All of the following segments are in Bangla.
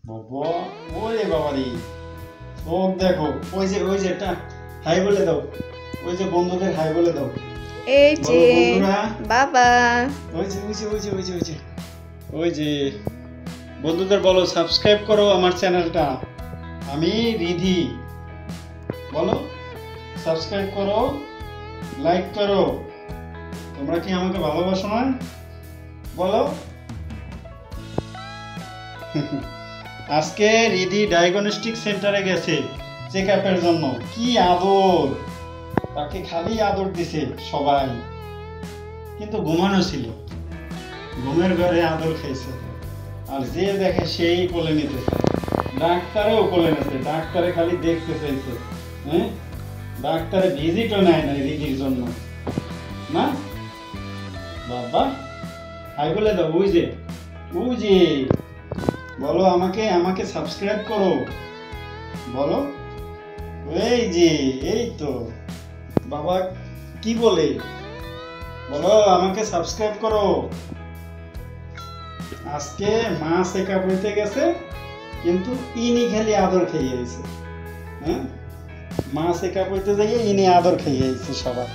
বাবা, ওরে বাবারি, চোখ দেখো। ওই যে একটা হাই বলে দাও, ওই যে বন্ধুদের হাই বলে দাও। এই যে বলো বন্ধুরা। বাবা, ওই যে বন্ধুদের বলো সাবস্ক্রাইব করো আমার চ্যানেলটা। আমি রিধি, বলো সাবস্ক্রাইব করো, লাইক করো। তোমরা কি আমাকে ভালোবাসো না? বলো। আজকে রিধি ডায়াগনস্টিক সেন্টারে গেছে চেক আপের জন্য। কি আদর, তাকে খালি আদর দিছে সবাই, কিন্তু ঘুমানো ছিল, ঘুমের ঘরে আদর খাইছে। আর যে দেখে সেই কোলে নিতেছে, ডাক্তারেও কোলে নিতেছে, ডাক্তারে খালি দেখতে চাইছে। হ্যাঁ, ডাক্তারে ভিজিটও নেয় না রিধির জন্য না। বাবা হাই বলে দাও। ওই যে বলো আমাকে সাবস্ক্রাইব করো, বলো। এই তো বাবা কি বলে, বলো আমাকে সাবস্ক্রাইব করো। আজকে মা চেকআপ হইতে গেছে, কিন্তু ইনি খালি আদর খেয়ে গেছে। হ্যাঁ, মা চেকআপ হইতে যাইয়ে ইনি আদর খেয়ে গেছে। সবাই,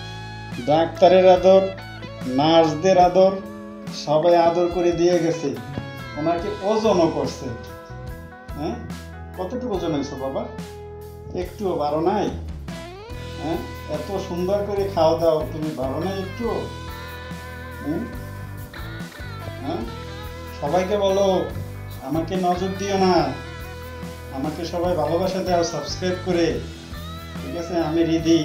ডাক্তারের আদর, নার্সদের আদর, সবাই আদর করে দিয়ে গেছে। ওনাকে ওজনও করছে। হ্যাঁ, কতটুকু ওজন হয়েছে বাবা? একটুও বাড়ো নাই? হ্যাঁ, এত সুন্দর করে খাওয়া দাও, তুমি বাড়ো নাই একটু? হ্যাঁ, সবাইকে বলো আমাকে নজর দিও না, আমাকে সবাই ভালোবাসা দাও সাবস্ক্রাইব করে। ঠিক আছে, আমি রিধি,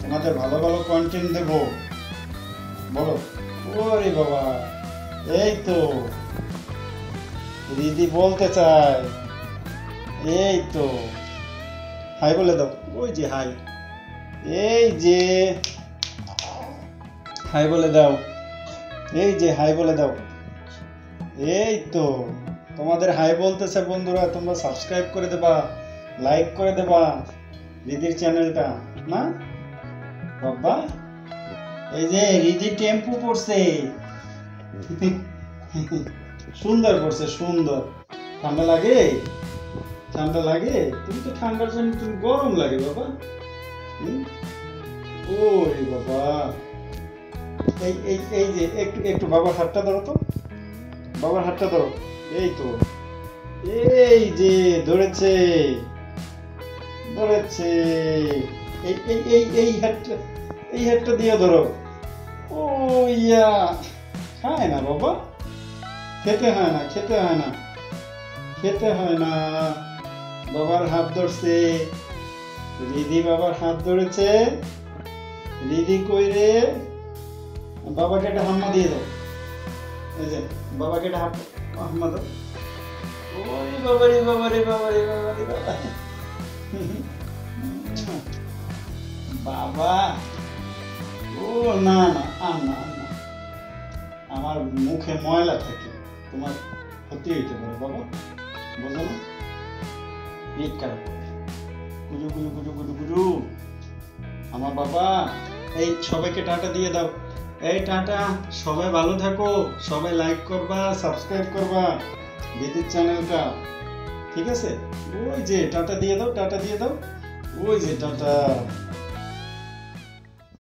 তোমাদের ভালো ভালো কন্টেন্ট দেব। বলো। ওরে বাবা, এই তো রিধি বলতে চায়। এই তো হাই বলে দাও। ওই যে হাই, এই যে হাই বলে দাও। এই যে হাই বলে দাও। এই তো তোমাদের হাই বলতেছে বন্ধুরা, তোমরা সাবস্ক্রাইব করে দেবা, লাইক করে দেবা রিধির চ্যানেলটা না বাবা। এই যে রিধি টেম্পু পড়ছে, সুন্দর পড়ছে, সুন্দর। ঠান্ডা লাগে? ঠান্ডা লাগে? তুমি তো ঠান্ডার জন্য তুমি গরম লাগে বাবা। ওরে বাবা, এই যে একটু বাবার হাতটা ধরো তো, বাবার হাতটা ধরো। এই তো, এই যে ধরেছে, এই হাতটা দিয়ে ধরো। ও ইয়া, খায় না বাবা, খেতে হয় না। বাবার হাত ধরছে, রিধি বাবার হাত ধরেছে। রিধি কই রে? বাবাকে একটা হাম্মা দিয়ে দাও। এই যে বাবাকে একটা হাম্মা দাও। ওই বাবারে বাবা। ও না, আমার মুখে ময়লা থাকে, তোমার ক্ষতি হইতে পারে বাবা, বোঝো না? পেট খারাপ করে, গুজু। আমার বাবা, এই সবাইকে টাটা দিয়ে দাও। এই টাটা, সবাই ভালো থাকো, সবাই লাইক করবা, সাবস্ক্রাইব করবা রিধির চ্যানেলটা। ঠিক আছে, ওই যে টাটা দিয়ে দাও। ওই যে টাটা।